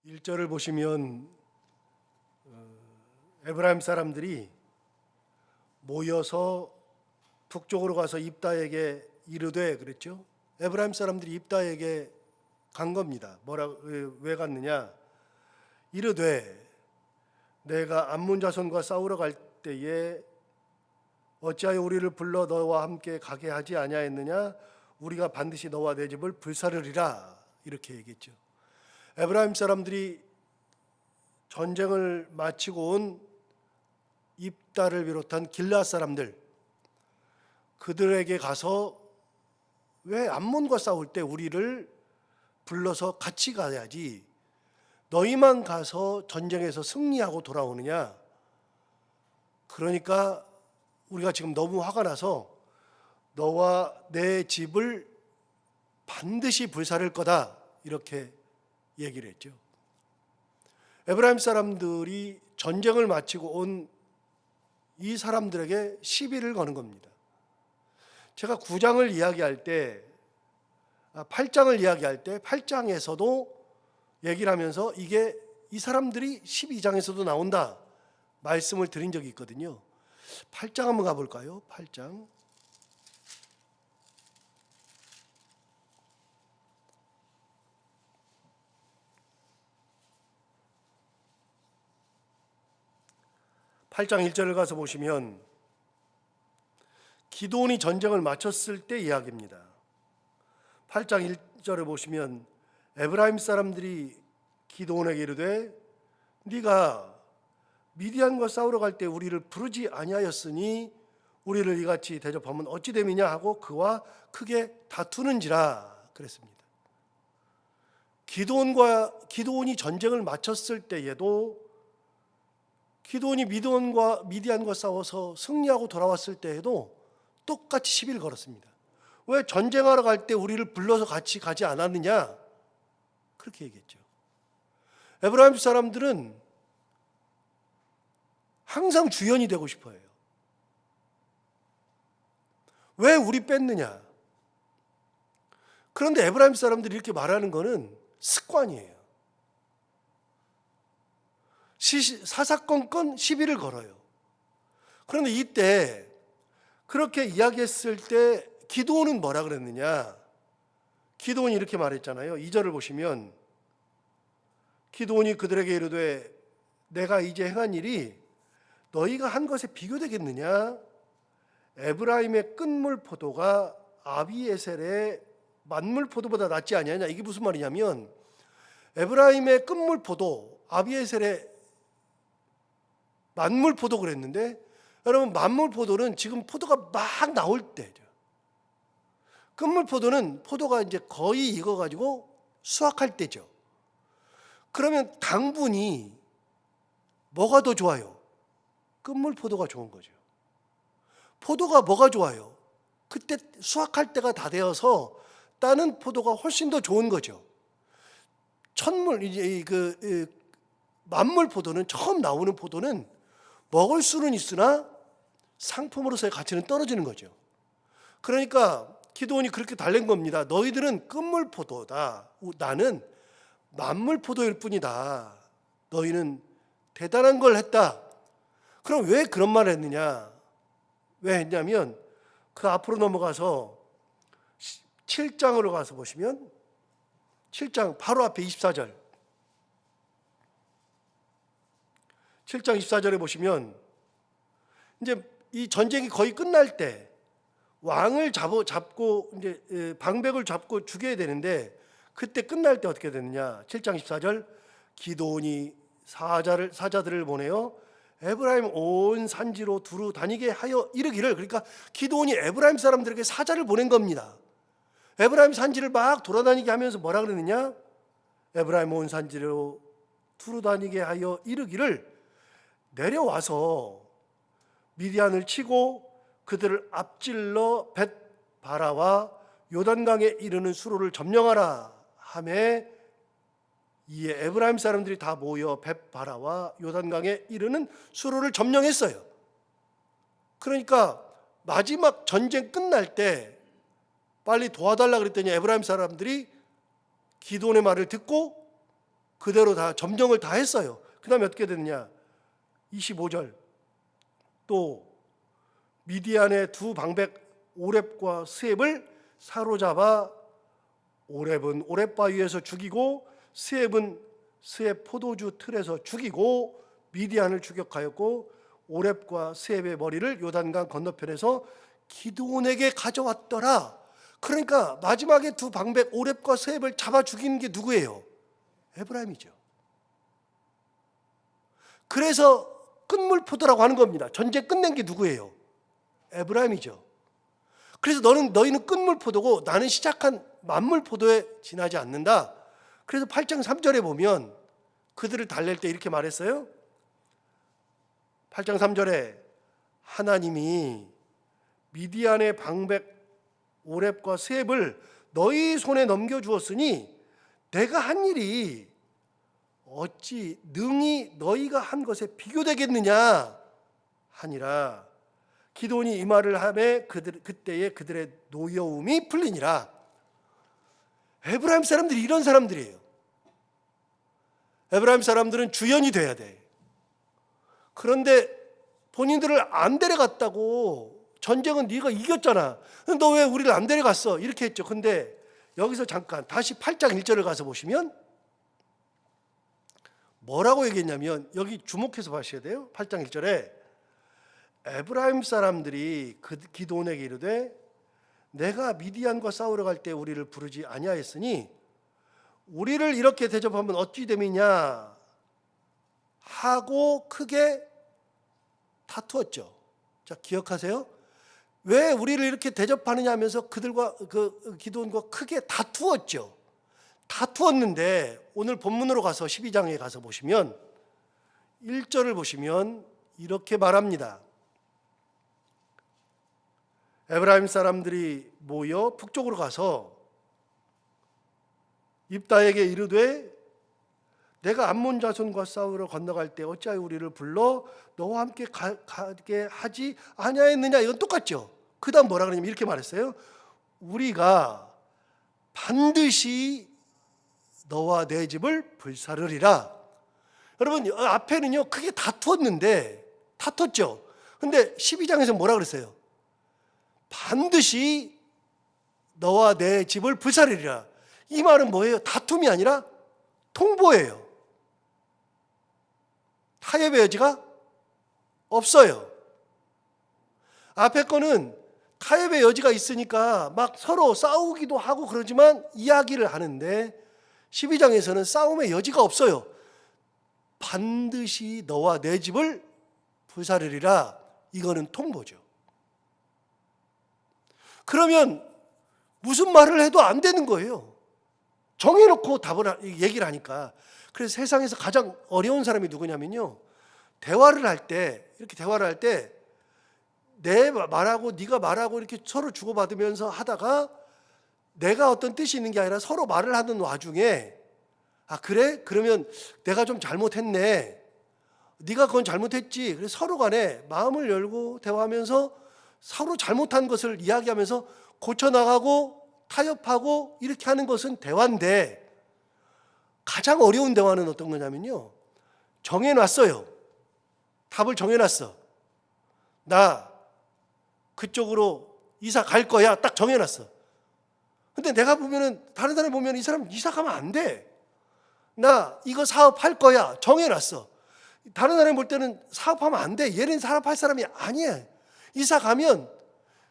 1절을 보시면 에브라임 사람들이 모여서 북쪽으로 가서 입다에게 이르되 그랬죠. 에브라임 사람들이 입다에게 간 겁니다. 왜 갔느냐? 이르되 내가 암몬 자손과 싸우러 갈 때에 어찌하여 우리를 불러 너와 함께 가게 하지 아니하였느냐? 우리가 반드시 너와 내 집을 불사르리라. 이렇게 얘기했죠. 에브라임 사람들이 전쟁을 마치고 온 입다를 비롯한 길앗 사람들, 그들에게 가서 왜 암몬과 싸울 때 우리를 불러서 같이 가야지 너희만 가서 전쟁에서 승리하고 돌아오느냐? 그러니까 우리가 지금 너무 화가 나서 너와 내 집을 반드시 불사를 거다, 이렇게 얘기를 했죠. 에브라임 사람들이 전쟁을 마치고 온 이 사람들에게 시비를 거는 겁니다. 제가 9장을 이야기할 때, 8장을 이야기할 때 8장에서도 얘기를 하면서 이게 이 사람들이 12장에서도 나온다 말씀을 드린 적이 있거든요. 8장 한번 가볼까요? 8장. (8장) 1절을 가서 보시면 기드온이 전쟁을 마쳤을 때 이야기입니다. 8장 1절을 보시면 에브라임 사람들이 기드온에게 이르되 네가 미디안과 싸우러 갈 때 우리를 부르지 아니하였으니 우리를 이같이 대접하면 어찌 됨이냐 하고 그와 크게 다투는지라 그랬습니다. 기드온이 전쟁을 마쳤을 때에도 기드온이 미디안과 싸워서 승리하고 돌아왔을 때에도 똑같이 시비를 걸었습니다. 왜 전쟁하러 갈 때 우리를 불러서 같이 가지 않았느냐? 그렇게 얘기했죠. 에브라임 사람들은 항상 주연이 되고 싶어 해요. 왜 우리 뺐느냐? 그런데 에브라임 사람들이 이렇게 말하는 거는 습관이에요. 사사건건 시비를 걸어요. 그런데 이때 그렇게 이야기했을 때 기드온은 뭐라 그랬느냐? 기드온이 이렇게 말했잖아요. 2절을 보시면 기드온이 그들에게 이르되 내가 이제 행한 일이 너희가 한 것에 비교되겠느냐? 에브라임의 끝물 포도가 아비에셀의 만물 포도보다 낫지 아니하냐? 이게 무슨 말이냐면 에브라임의 끝물 포도, 아비에셀의 만물 포도 그랬는데, 여러분 만물 포도는 지금 포도가 막 나올 때죠. 끝물 포도는 포도가 이제 거의 익어가지고 수확할 때죠. 그러면 당분이 뭐가 더 좋아요? 끝물 포도가 좋은 거죠. 포도가 뭐가 좋아요? 그때 수확할 때가 다 되어서 따는 포도가 훨씬 더 좋은 거죠. 만물 포도는, 처음 나오는 포도는 먹을 수는 있으나 상품으로서의 가치는 떨어지는 거죠. 그러니까 기드온이 그렇게 달랜 겁니다. 너희들은 끝물 포도다. 나는 만물 포도일 뿐이다. 너희는 대단한 걸 했다. 그럼 왜 그런 말을 했느냐? 왜 했냐면 그 앞으로 넘어가서 7장으로 가서 보시면 7장 바로 앞에 24절. 7장 24절에 보시면 이제 이 전쟁이 거의 끝날 때 왕을 잡고 이제 방백을 잡고 죽여야 되는데 그때 끝날 때 어떻게 되느냐? 7장 14절 기드온이 사자들을 보내어 에브라임 온 산지로 두루 다니게 하여 이르기를, 그러니까 기드온이 에브라임 사람들에게 사자를 보낸 겁니다. 에브라임 산지를 막 돌아다니게 하면서 뭐라 그러느냐? 에브라임 온 산지로 두루 다니게 하여 이르기를 내려와서 미디안을 치고 그들을 앞질러 벳바라와 요단강에 이르는 수로를 점령하라 하매 이에 에브라임 사람들이 다 모여 벳바라와 요단강에 이르는 수로를 점령했어요. 그러니까 마지막 전쟁 끝날 때 빨리 도와달라 그랬더니 에브라임 사람들이 기드온의 말을 듣고 그대로 다 점령을 다 했어요. 그 다음에 어떻게 됐느냐? 25절 또 미디안의 두 방백 오렙과 스앱을 사로잡아 오렙은 오렙바위에서 죽이고 스앱은 스앱 포도주 틀에서 죽이고 미디안을 추격하였고 오렙과 스앱의 머리를 요단강 건너편에서 기드온에게 가져왔더라. 그러니까 마지막에 두 방백 오렙과 스앱을 잡아 죽이는 게 누구예요? 에브라임이죠. 그래서 끝물포도라고 하는 겁니다. 전쟁 끝낸 게 누구예요? 에브라임이죠. 그래서 너희는 끝물포도고 나는 시작한 만물포도에 지나지 않는다. 그래서 8장 3절에 보면 그들을 달랠 때 이렇게 말했어요. 8장 3절에 하나님이 미디안의 방백 오렙과 스앱을 너희 손에 넘겨주었으니 내가 한 일이 어찌 능히 너희가 한 것에 비교되겠느냐 하니라. 기드온이 이 말을 하매 그때에 그들의 노여움이 풀리니라. 에브라임 사람들이 이런 사람들이에요. 에브라임 사람들은 주연이 돼야 돼. 그런데 본인들을 안 데려갔다고, 전쟁은 네가 이겼잖아, 너 왜 우리를 안 데려갔어? 이렇게 했죠. 근데 여기서 잠깐 다시 8장 1절을 가서 보시면 뭐라고 얘기했냐면, 여기 주목해서 보셔야 돼요. 8장 1절에 에브라임 사람들이 기드온에게 이르되 내가 미디안과 싸우러 갈 때 우리를 부르지 아니하였으니 우리를 이렇게 대접하면 어찌 됨이냐 하고 크게 다투었죠. 자, 기억하세요. 왜 우리를 이렇게 대접하느냐 하면서 그들과 기드온과 크게 다투었죠. 다투었는데 오늘 본문으로 가서 12장에 가서 보시면 1절을 보시면 이렇게 말합니다. 에브라임 사람들이 모여 북쪽으로 가서 입다에게 이르되 내가 암몬 자손과 싸우러 건너갈 때 어찌하여 우리를 불러 너와 함께 가게 하지 아니하였느냐. 이건 똑같죠. 그 다음 뭐라 그러냐면 이렇게 말했어요. 우리가 반드시 너와 내 집을 불사르리라. 여러분, 앞에는요 크게 다투었는데, 다퉜죠. 근데 12장에서 뭐라 그랬어요? 반드시 너와 내 집을 불사르리라. 이 말은 뭐예요? 다툼이 아니라 통보예요. 타협의 여지가 없어요. 앞에 거는 타협의 여지가 있으니까 막 서로 싸우기도 하고 그러지만 이야기를 하는데, 12장에서는 싸움의 여지가 없어요. 반드시 너와 내 집을 불사르리라. 이거는 통보죠. 그러면 무슨 말을 해도 안 되는 거예요. 정해놓고 얘기를 하니까. 그래서 세상에서 가장 어려운 사람이 누구냐면요, 대화를 할 때, 이렇게 대화를 할 때 내 말하고 네가 말하고 이렇게 서로 주고받으면서 하다가 내가 어떤 뜻이 있는 게 아니라 서로 말을 하는 와중에, 아 그래? 그러면 내가 좀 잘못했네, 네가 그건 잘못했지. 그래서 서로 간에 마음을 열고 대화하면서 서로 잘못한 것을 이야기하면서 고쳐나가고 타협하고 이렇게 하는 것은 대화인데, 가장 어려운 대화는 어떤 거냐면요, 정해놨어요. 답을 정해놨어. 나 그쪽으로 이사 갈 거야. 딱 정해놨어. 근데 내가 보면은, 다른 사람이 보면 이 사람 이사 가면 안 돼. 나 이거 사업할 거야. 정해놨어. 다른 사람이 볼 때는 사업하면 안 돼. 얘는 사업할 사람이 아니야. 이사 가면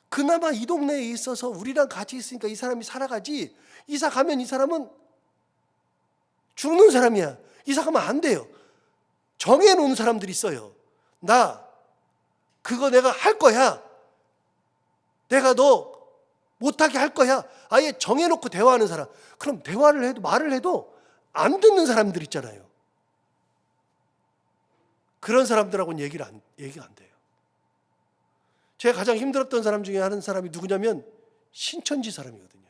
그나마 이 동네에 있어서 우리랑 같이 있으니까 이 사람이 살아가지, 이사 가면 이 사람은 죽는 사람이야. 이사 가면 안 돼요. 정해놓은 사람들이 있어요. 나 그거 내가 할 거야. 내가 너 못하게 할 거야. 아예 정해놓고 대화하는 사람. 그럼 대화를 해도 말을 해도 안 듣는 사람들 있잖아요. 그런 사람들하고는 얘기가 안 돼요. 제가 가장 힘들었던 사람 중에 하는 사람이 누구냐면 신천지 사람이거든요.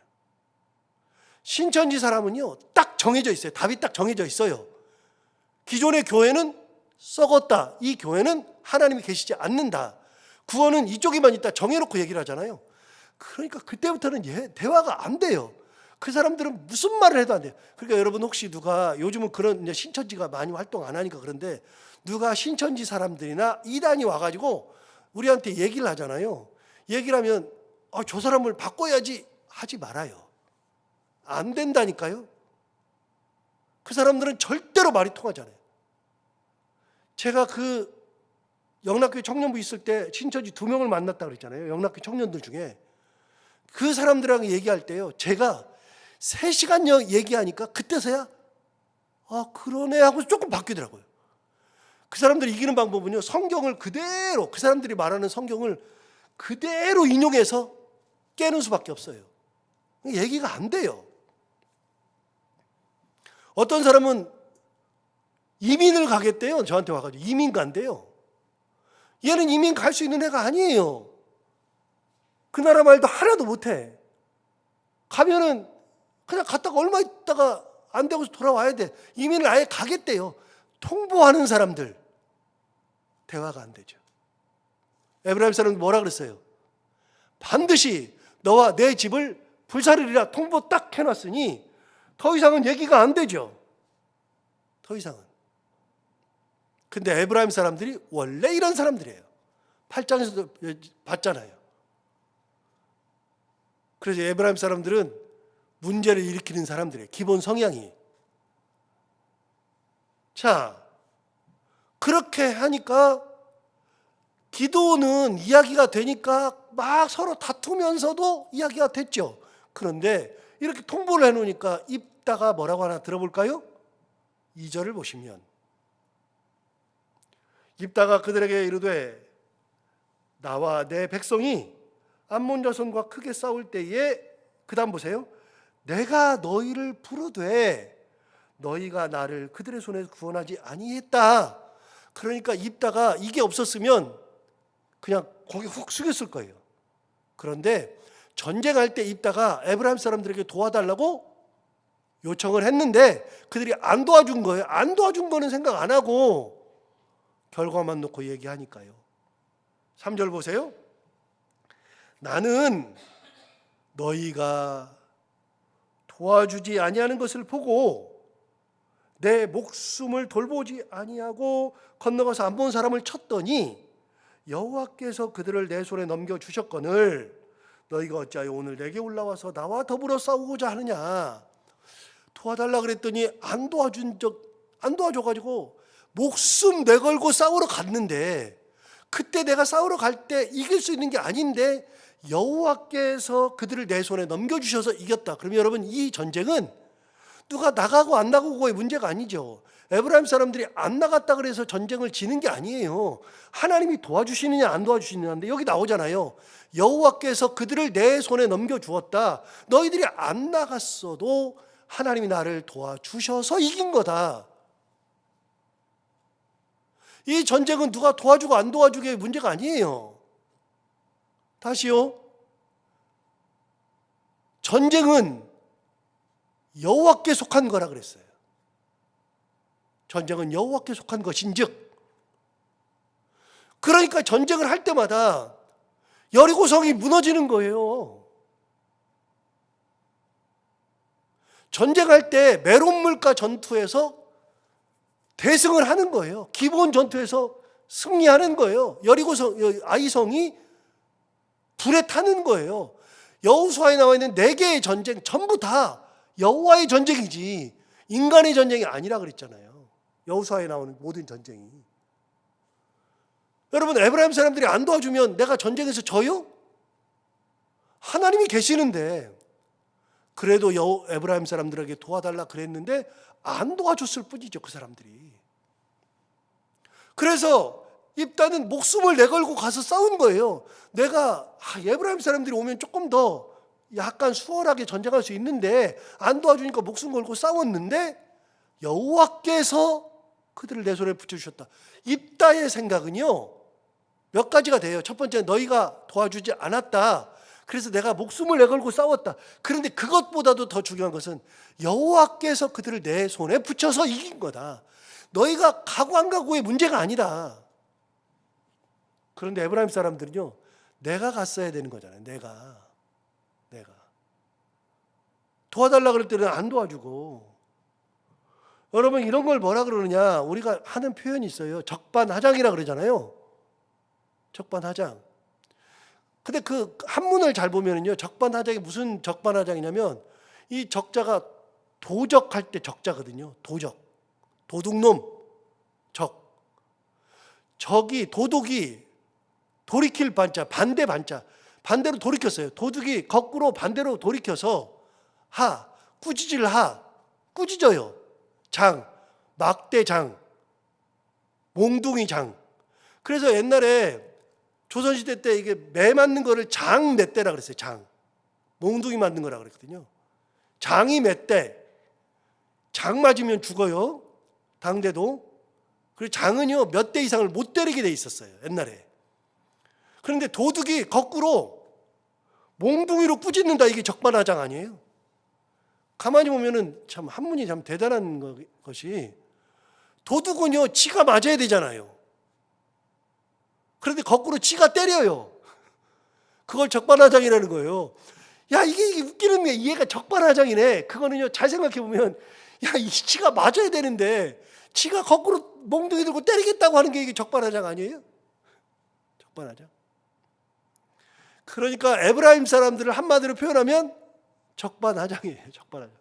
신천지 사람은요 딱 정해져 있어요. 답이 딱 정해져 있어요. 기존의 교회는 썩었다. 이 교회는 하나님이 계시지 않는다. 구원은 이쪽에만 있다. 정해놓고 얘기를 하잖아요. 그러니까 그때부터는 대화가 안 돼요. 그 사람들은 무슨 말을 해도 안 돼요. 그러니까 여러분 혹시 누가 요즘은 그런 이제 신천지가 많이 활동 안 하니까 그런데 누가 신천지 사람들이나 이단이 와가지고 우리한테 얘기를 하잖아요. 얘기를 하면 저 사람을 바꿔야지 하지 말아요. 안 된다니까요. 그 사람들은 절대로 말이 통하잖아요. 제가 그 영락교회 청년부 있을 때 신천지 2명을 만났다 그랬잖아요. 영락교회 청년들 중에. 그 사람들하고 얘기할 때요. 제가 3시간 얘기하니까 그때서야 그러네 하고 조금 바뀌더라고요. 그 사람들이 이기는 방법은요. 성경을 그대로 그 사람들이 말하는 성경을 그대로 인용해서 깨는 수밖에 없어요. 얘기가 안 돼요. 어떤 사람은 이민을 가겠대요. 저한테 와가지고 이민 간대요. 얘는 이민 갈 수 있는 애가 아니에요. 그 나라 말도 하나도 못해. 가면은 그냥 갔다가 얼마 있다가 안 되고 돌아와야 돼. 이민을 아예 가겠대요. 통보하는 사람들 대화가 안 되죠. 에브라임 사람은 뭐라 그랬어요? 반드시 너와 내 집을 불사르리라 통보 딱 해놨으니 더 이상은 얘기가 안 되죠. 더 이상은. 근데 에브라임 사람들이 원래 이런 사람들이에요. 8장에서도 봤잖아요. 그래서 에브라임 사람들은 문제를 일으키는 사람들이에요. 기본 성향이. 자, 그렇게 하니까 기도는 이야기가 되니까 막 서로 다투면서도 이야기가 됐죠. 그런데 이렇게 통보를 해놓으니까 입다가 뭐라고 하나 들어볼까요? 2절을 보시면 입다가 그들에게 이르되 나와 내 백성이 암몬 자손과 크게 싸울 때에 그 다음 보세요. 내가 너희를 부르되 너희가 나를 그들의 손에서 구원하지 아니했다. 그러니까 입다가 이게 없었으면 그냥 거기 훅 숙였을 거예요. 그런데 전쟁할 때 입다가 에브라임 사람들에게 도와달라고 요청을 했는데 그들이 안 도와준 거예요. 안 도와준 거는 생각 안 하고 결과만 놓고 얘기하니까요. 3절 보세요. 나는 너희가 도와주지 아니하는 것을 보고 내 목숨을 돌보지 아니하고 건너가서 안 본 사람을 쳤더니 여호와께서 그들을 내 손에 넘겨주셨거늘 너희가 어찌하여 오늘 내게 올라와서 나와 더불어 싸우고자 하느냐. 도와달라 그랬더니 안 도와줘가지고 목숨 내걸고 싸우러 갔는데 그때 내가 싸우러 갈 때 이길 수 있는 게 아닌데 여호와께서 그들을 내 손에 넘겨주셔서 이겼다. 그러면 여러분 이 전쟁은 누가 나가고 안 나가고의 문제가 아니죠. 에브라임 사람들이 안 나갔다 그래서 전쟁을 지는 게 아니에요. 하나님이 도와주시느냐 안 도와주시느냐인데 여기 나오잖아요. 여호와께서 그들을 내 손에 넘겨주었다. 너희들이 안 나갔어도 하나님이 나를 도와주셔서 이긴 거다. 이 전쟁은 누가 도와주고 안 도와주기의 문제가 아니에요. 다시요. 전쟁은 여호와께 속한 거라 그랬어요. 전쟁은 여호와께 속한 것인즉. 그러니까 전쟁을 할 때마다 여리고성이 무너지는 거예요. 전쟁할 때 메론물가 전투에서 대승을 하는 거예요. 기본 전투에서 승리하는 거예요. 여리고성, 아이성이 불에 타는 거예요. 여호수아에 나와 있는 4개의 전쟁 전부 다 여호와의 전쟁이지 인간의 전쟁이 아니라 그랬잖아요. 여호수아에 나오는 모든 전쟁이. 여러분 에브라임 사람들이 안 도와주면 내가 전쟁에서 져요? 하나님이 계시는데 그래도 에브라임 사람들에게 도와달라 그랬는데 안 도와줬을 뿐이죠. 그 사람들이. 그래서 입다는 목숨을 내걸고 가서 싸운 거예요. 내가 에브라임 사람들이 오면 조금 더 약간 수월하게 전쟁할 수 있는데 안 도와주니까 목숨 걸고 싸웠는데 여호와께서 그들을 내 손에 붙여주셨다. 입다의 생각은요 몇 가지가 돼요. 첫 번째 너희가 도와주지 않았다. 그래서 내가 목숨을 내걸고 싸웠다. 그런데 그것보다도 더 중요한 것은 여호와께서 그들을 내 손에 붙여서 이긴 거다. 너희가 가고 안 가고의 문제가 아니다. 그런데 에브라임 사람들은요, 내가 갔어야 되는 거잖아요. 내가. 도와달라 그럴 때는 안 도와주고. 여러분 이런 걸 뭐라 그러느냐, 우리가 하는 표현이 있어요. 적반하장이라 그러잖아요. 적반하장. 근데 그 한문을 잘 보면은요, 적반하장이 무슨 적반하장이냐면 이 적자가 도적할 때 적자거든요. 도적, 도둑놈, 적. 적이, 도둑이 돌이킬 반자, 반대 반자, 반대로 돌이켰어요. 도둑이 거꾸로 반대로 돌이켜서 하, 꾸짖을 하, 꾸짖어요. 장, 막대장, 몽둥이 장. 그래서 옛날에 조선시대 때 이게 매 맞는 거를 장 몇 대라 그랬어요. 장. 몽둥이 맞는 거라 그랬거든요. 장이 몇 대. 장 맞으면 죽어요. 당대도. 그리고 장은요, 몇 대 이상을 못 때리게 돼 있었어요. 옛날에. 그런데 도둑이 거꾸로 몽둥이로 꾸짖는다. 이게 적반하장 아니에요? 가만히 보면은 참 한문이 참 대단한 것이, 도둑은요, 지가 맞아야 되잖아요. 그런데 거꾸로 지가 때려요. 그걸 적반하장이라는 거예요. 야, 이게 웃기는 게, 얘가 적반하장이네. 그거는요, 잘 생각해 보면, 야, 이 지가 맞아야 되는데 지가 거꾸로 몽둥이 들고 때리겠다고 하는 게 이게 적반하장 아니에요? 적반하장. 그러니까 에브라임 사람들을 한마디로 표현하면 적반하장이에요. 적반하장.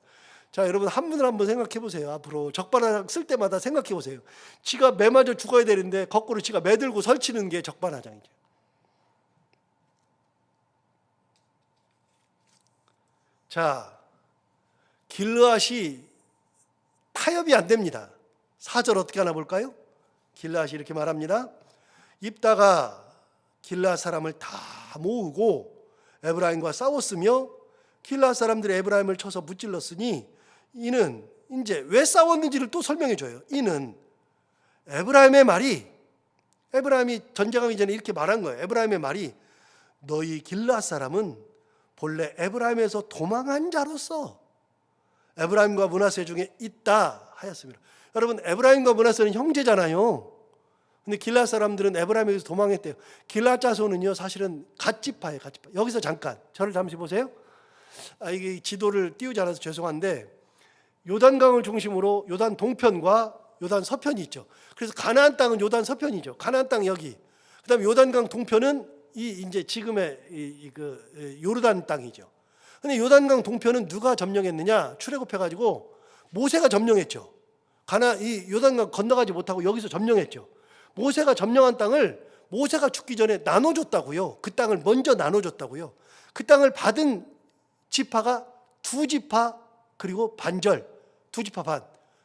자, 여러분 한문을 한번 생각해 보세요. 앞으로 적반하장 쓸 때마다 생각해 보세요. 지가 매 맞아 죽어야 되는데 거꾸로 지가 매 들고 설치는 게 적반하장이죠. 자, 길르앗이 타협이 안 됩니다. 4절 어떻게 하나 볼까요? 길르앗이 이렇게 말합니다. 입다가 길르앗 사람을 다 모으고 에브라임과 싸웠으며 길르앗 사람들이 에브라임을 쳐서 무찔렀으니 이는 이제 왜 싸웠는지를 또 설명해 줘요. 이는 에브라임의 말이, 에브라임이 전쟁하기 전에 이렇게 말한 거예요. 에브라임의 말이, 너희 길르앗 사람은 본래 에브라임에서 도망한 자로서 에브라임과 므낫세 중에 있다 하였습니다. 여러분, 에브라임과 므낫세는 형제잖아요. 근데 길르앗 사람들은 에브라임에서 도망했대요. 길르앗 자손은요, 사실은 갓지파예요. 갓지파. 여기서 잠깐 저를 잠시 보세요. 이게 지도를 띄우지 않아서 죄송한데, 요단강을 중심으로 요단 동편과 요단 서편이 있죠. 그래서 가나안 땅은 요단 서편이죠. 가나안 땅 여기. 그다음에 요단강 동편은 이제 지금의 요르단 땅이죠. 근데 요단강 동편은 누가 점령했느냐? 출애굽해가지고 모세가 점령했죠. 이 요단강 건너가지 못하고 여기서 점령했죠. 모세가 점령한 땅을 모세가 죽기 전에 나눠줬다고요. 그 땅을 먼저 나눠줬다고요. 그 땅을 받은 지파가 두 지파 그리고 반절, 두 지파 반.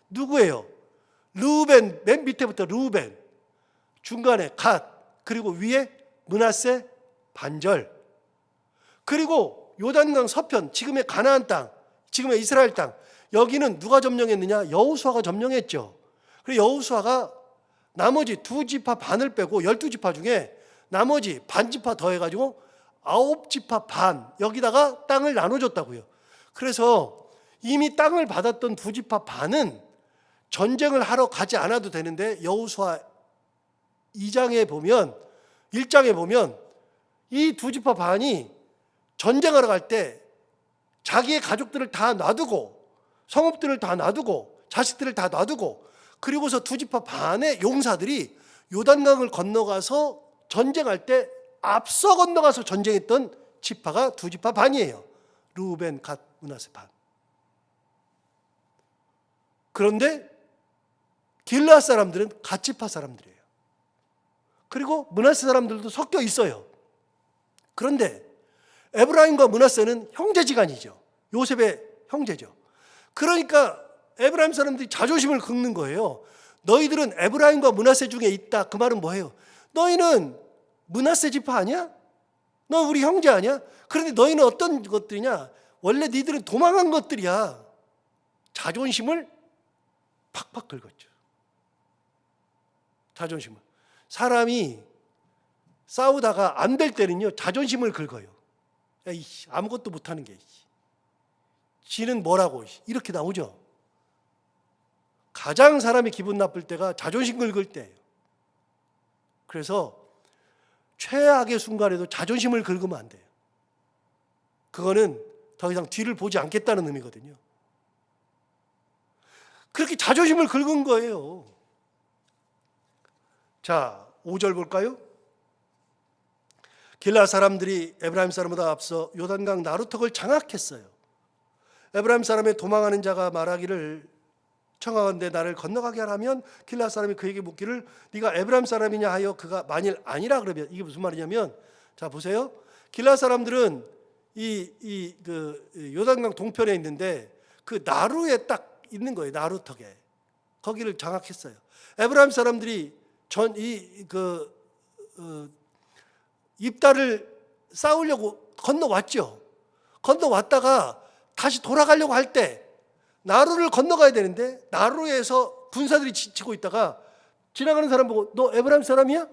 누구예요? 르우벤, 맨 밑에부터 르우벤, 중간에 갓, 그리고 위에 므낫세 반절. 그리고 요단강 서편, 지금의 가나안 땅, 지금의 이스라엘 땅, 여기는 누가 점령했느냐? 여호수아가 점령했죠. 그리고 여호수아가 나머지 두 지파 반을 빼고 12지파 중에 나머지 반지파 더해가지고 9지파 반, 여기다가 땅을 나눠줬다고요. 그래서 이미 땅을 받았던 두 지파 반은 전쟁을 하러 가지 않아도 되는데, 여호수아 2장에 보면, 1장에 보면 이 두 지파 반이 전쟁하러 갈 때 자기의 가족들을 다 놔두고, 성읍들을 다 놔두고, 자식들을 다 놔두고, 그리고서 두 지파 반의 용사들이 요단강을 건너가서 전쟁할 때 앞서 건너가서 전쟁했던 지파가 두 지파 반이에요. 르우벤, 갓, 므낫세 반. 그런데 길르앗 사람들은 갓지파 사람들이에요. 그리고 므낫세 사람들도 섞여 있어요. 그런데 에브라임과 므낫세는 형제지간이죠. 요셉의 형제죠. 그러니까 에브라임 사람들이 자존심을 긁는 거예요. 너희들은 에브라임과 므낫세 중에 있다. 그 말은 뭐예요? 너희는 므낫세 지파 아니야? 너 우리 형제 아니야? 그런데 너희는 어떤 것들이냐? 원래 너희들은 도망한 것들이야. 자존심을 팍팍 긁었죠. 자존심을. 사람이 싸우다가 안 될 때는요, 자존심을 긁어요. 야, 아무것도 못하는 게, 지는 뭐라고, 이렇게 나오죠. 가장 사람이 기분 나쁠 때가 자존심 긁을 때예요. 그래서 최악의 순간에도 자존심을 긁으면 안 돼요. 그거는 더 이상 뒤를 보지 않겠다는 의미거든요. 그렇게 자존심을 긁은 거예요. 자, 5절 볼까요? 길라 사람들이 에브라임 사람보다 앞서 요단강 나루턱을 장악했어요. 에브라임 사람의 도망하는 자가 말하기를 청하건대 나를 건너가게 하라면 길라 사람이 그에게 묻기를 네가 에브라임 사람이냐 하여 그가 만일 아니라 그러면, 이게 무슨 말이냐면, 자 보세요. 길라 사람들은 그 요단강 동편에 있는데 그 나루에 딱 있는 거예요. 나루턱에 거기를 장악했어요. 에브라임 사람들이 입다를 쌓으려고 건너왔죠. 건너왔다가 다시 돌아가려고 할 때 나루를 건너가야 되는데 나루에서 군사들이 지치고 있다가 지나가는 사람 보고 너 에브라임 사람이야?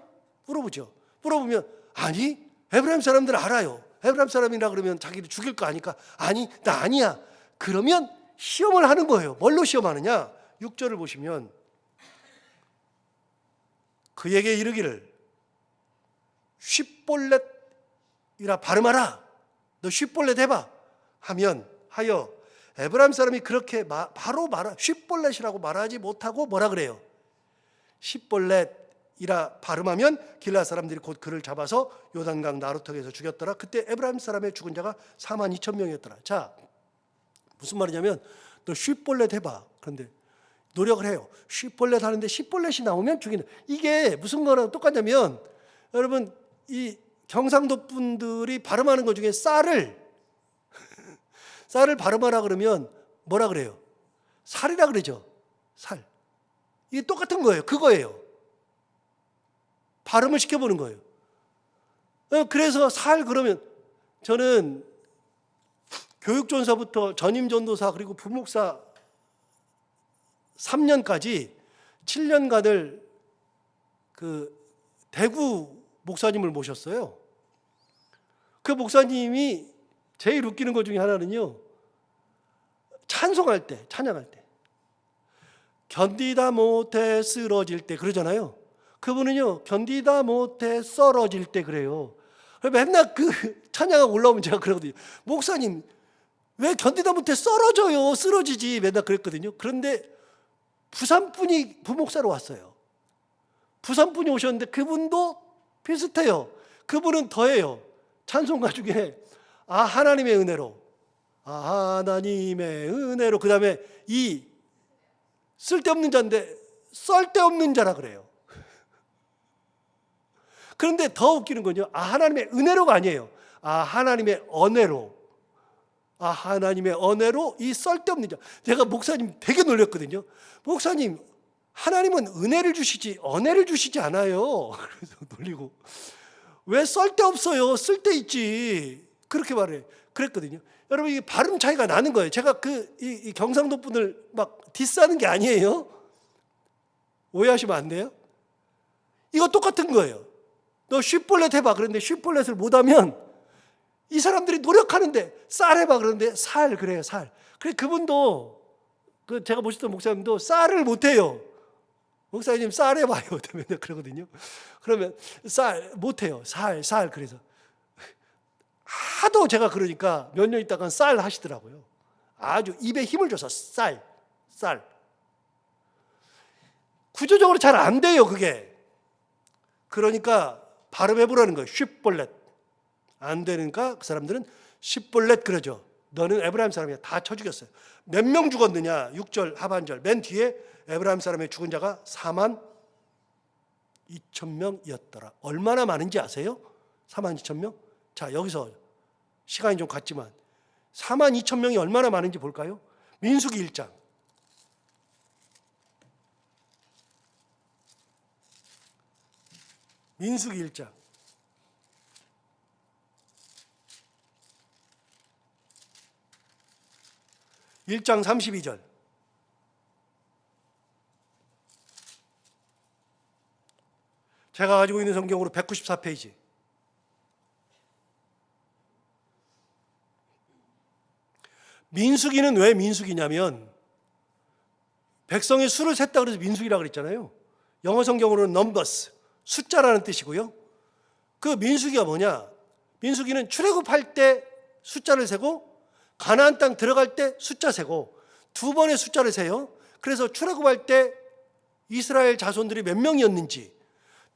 물어보죠. 물어보면 아니 에브라임 사람들 알아요. 에브라임 사람이라 그러면 자기를 죽일 거 아니까 아니 나 아니야. 그러면 시험을 하는 거예요. 뭘로 시험하느냐? 6절을 보시면 그에게 이르기를 쉿볼렛이라 발음하라. 너 쉿볼렛 해봐 하여 에브라임 사람이 그렇게 바로 쉿볼렛이라고 말하지 못하고 뭐라 그래요? 쉿볼렛이라 발음하면 길라 사람들이 곧 그를 잡아서 요단강 나루턱에서 죽였더라. 그때 에브라임 사람의 죽은 자가 42,000명이었더라. 자, 무슨 말이냐면 너 쉿볼렛 해봐. 그런데 노력을 해요. 쉿볼렛 하는데 쉿볼렛이 나오면 죽이는. 이게 무슨 거랑 똑같냐면 여러분 이 경상도 분들이 발음하는 것 중에 쌀을 발음하라 그러면 뭐라 그래요? 살이라 그러죠. 살. 이게 똑같은 거예요. 그거예요. 발음을 시켜보는 거예요. 그래서 살 그러면 저는 교육전사부터 전임전도사 그리고 부목사 3년까지 7년간을 그 대구 목사님을 모셨어요. 그 목사님이 제일 웃기는 것 중에 하나는요, 찬송할 때, 찬양할 때 견디다 못해 쓰러질 때 그러잖아요. 그분은요 견디다 못해 썰어질 때 그래요. 맨날 그 찬양하고 올라오면 제가 그러거든요. 목사님 왜 견디다 못해 썰어져요? 쓰러지지. 맨날 그랬거든요. 그런데 부산분이 부목사로 왔어요. 부산분이 오셨는데 그분도 비슷해요. 그분은 더해요. 찬송가 중에 하나님의 은혜로, 하나님의 은혜로, 그 다음에 이 쓸데없는 자인데 썰데없는 자라 그래요. 그런데 더 웃기는 건요, 하나님의 은혜로가 아니에요. 하나님의 언혜로, 하나님의 언혜로 이 쓸데없는 자. 제가 목사님 되게 놀렸거든요. 목사님 하나님은 은혜를 주시지 언혜를 주시지 않아요. 그래서 놀리고 왜 쓸데없어요? 쓸데있지. 그렇게 말해. 그랬거든요. 여러분 이 발음 차이가 나는 거예요. 제가 이 경상도 분을 막 디스하는 게 아니에요. 오해하시면 안 돼요. 이거 똑같은 거예요. 너 쉿볼렛 해봐. 그런데 쉿볼렛을 못하면 이 사람들이 노력하는데 쌀 해봐. 그런데 살 그래요. 살. 그래 그분도 제가 모셨던 목사님도 쌀을 못해요. 목사님 쌀 해봐요. 맨날 그러거든요. 그러면 쌀 못해요. 살 그래서 하도 제가 그러니까 몇 년 있다가 쌀 하시더라고요. 아주 입에 힘을 줘서 쌀. 구조적으로 잘 안 돼요 그게. 그러니까 발음해보라는 거예요. 쉿볼렛. 안 되니까 그 사람들은 쉿볼렛 그러죠. 너는 에브라임 사람이야. 다 쳐 죽였어요. 몇 명 죽었느냐? 6절 하반절 맨 뒤에 에브라임 사람의 죽은 자가 42,000명이었더라. 얼마나 많은지 아세요? 42,000명? 자, 여기서 시간이 좀 갔지만 42,000명이 얼마나 많은지 볼까요? 민수기 1장. 민수기 1장. 1장 32절. 제가 가지고 있는 성경으로 194페이지. 민수기는 왜 민수기냐면 백성의 수를 셌다 그래서 민수기라고 그랬잖아요. 영어 성경으로는 numbers, 숫자라는 뜻이고요. 그 민수기가 뭐냐? 민수기는 출애굽할 때 숫자를 세고 가나안 땅 들어갈 때 숫자 세고 두 번의 숫자를 세요. 그래서 출애굽할 때 이스라엘 자손들이 몇 명이었는지,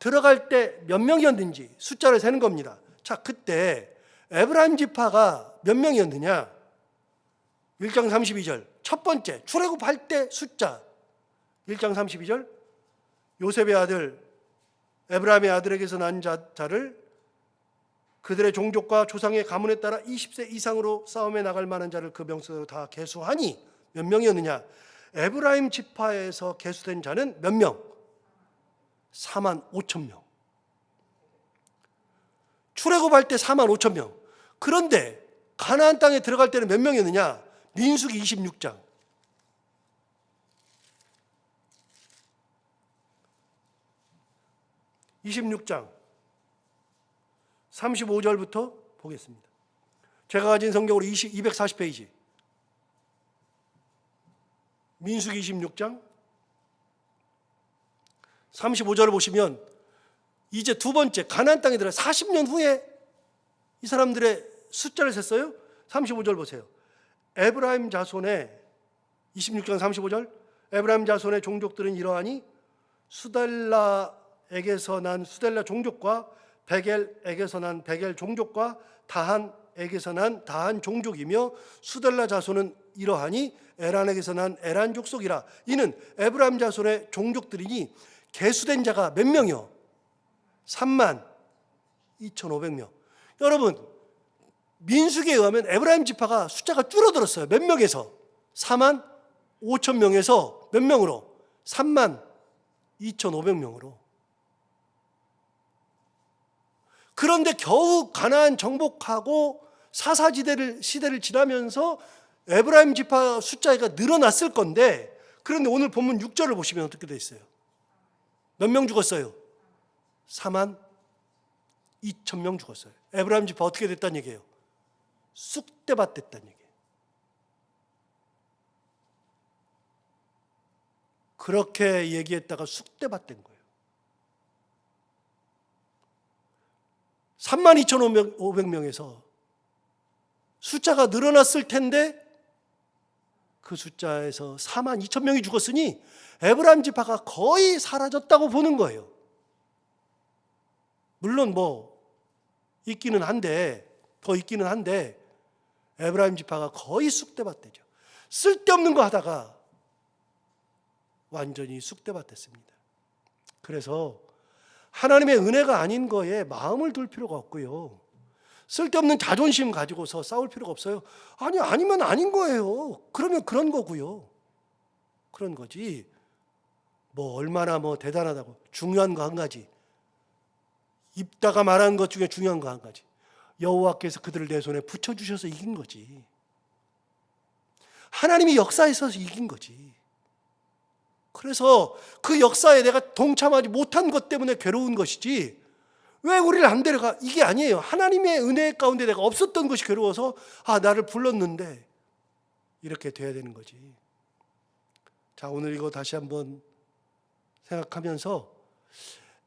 들어갈 때 몇 명이었는지 숫자를 세는 겁니다. 자, 그때 에브라임 지파가 몇 명이었느냐? 1장 32절 첫 번째 출애굽할 때 숫자 1장 32절 요셉의 아들 에브라임의 아들에게서 난 자를 그들의 종족과 조상의 가문에 따라 20세 이상으로 싸움에 나갈 만한 자를 그 명수로 다 계수하니 몇 명이었느냐? 에브라임 지파에서 계수된 자는 몇 명? 4만 5천 명. 출애굽할 때 4만 5천 명. 그런데 가나안 땅에 들어갈 때는 몇 명이었느냐? 민수기 26장. 26장 35절부터 보겠습니다. 제가 가진 성경으로 240페이지. 민수기 26장 35절을 보시면 이제 두 번째 가나안 땅에 들어 40년 후에 이 사람들의 숫자를 셌어요. 35절 보세요. 에브라임 자손의 26장 35절 에브라임 자손의 종족들은 이러하니 수델라에게서 난 수델라 종족과 베겔에게서 난 베겔 종족과 다한에게서 난 다한 종족이며 수델라 자손은 이러하니 에란에게서 난 에란 족속이라. 이는 에브라임 자손의 종족들이니 계수된 자가 몇 명이요? 3만 2,500명. 여러분, 민수기에 의하면 에브라임 지파가 숫자가 줄어들었어요. 몇 명에서? 4만 5천 명에서 몇 명으로? 3만 2,500명으로. 그런데 겨우 가나안 정복하고 시대를 지나면서 에브라임 지파 숫자가 늘어났을 건데, 그런데 오늘 본문 6절을 보시면 어떻게 돼 있어요? 몇 명 죽었어요? 4만 2천 명 죽었어요. 에브라임 지파 어떻게 됐다는 얘기예요? 쑥대밭 됐다는 얘기예요. 그렇게 얘기했다가 쑥대밭 된 거예요. 32,500명에서 숫자가 늘어났을 텐데 그 숫자에서 4만 2천 명이 죽었으니 에브라임 지파가 거의 사라졌다고 보는 거예요. 물론 있기는 한데 에브라임 지파가 거의 쑥대밭 되죠. 쓸데없는 거 하다가 완전히 쑥대밭 됐습니다. 그래서 하나님의 은혜가 아닌 거에 마음을 둘 필요가 없고요. 쓸데없는 자존심 가지고서 싸울 필요가 없어요. 아니면 아닌 거예요. 그러면 그런 거고요. 그런 거지. 얼마나 대단하다고. 중요한 거 한 가지. 입다가 말한 것 중에 중요한 거 한 가지. 여호와께서 그들을 내 손에 붙여주셔서 이긴 거지. 하나님이 역사에 있어서 이긴 거지. 그래서 그 역사에 내가 동참하지 못한 것 때문에 괴로운 것이지, 왜 우리를 안 데려가? 이게 아니에요. 하나님의 은혜 가운데 내가 없었던 것이 괴로워서 나를 불렀는데 이렇게 돼야 되는 거지. 자, 오늘 이거 다시 한번 생각하면서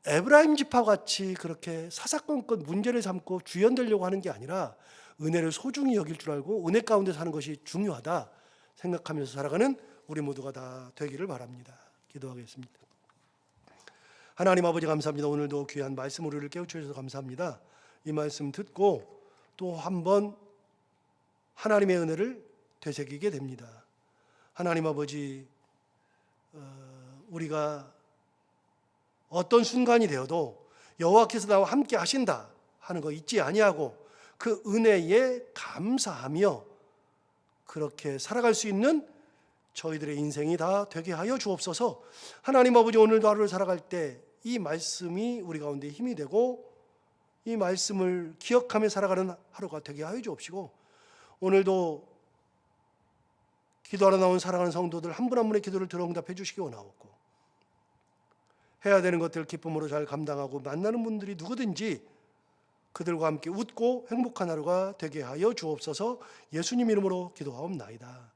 에브라임 지파 같이 그렇게 사사건건 문제를 삼고 주연되려고 하는 게 아니라 은혜를 소중히 여길 줄 알고 은혜 가운데 사는 것이 중요하다 생각하면서 살아가는 우리 모두가 다 되기를 바랍니다. 기도하겠습니다. 하나님 아버지 감사합니다. 오늘도 귀한 말씀 우리를 깨우쳐 주셔서 감사합니다. 이 말씀 듣고 또 한번 하나님의 은혜를 되새기게 됩니다. 하나님 아버지, 우리가 어떤 순간이 되어도 여호와께서 나와 함께 하신다 하는 거 잊지 아니하고 그 은혜에 감사하며 그렇게 살아갈 수 있는 저희들의 인생이 다 되게 하여 주옵소서. 하나님 아버지, 오늘도 하루를 살아갈 때 이 말씀이 우리 가운데 힘이 되고 이 말씀을 기억하며 살아가는 하루가 되게 하여 주옵시고, 오늘도 기도하러 나온 사랑하는 성도들 한 분 한 분의 기도를 들어 응답해 주시기 원하옵고, 해야 되는 것들 기쁨으로 잘 감당하고 만나는 분들이 누구든지 그들과 함께 웃고 행복한 하루가 되게 하여 주옵소서. 예수님 이름으로 기도하옵나이다.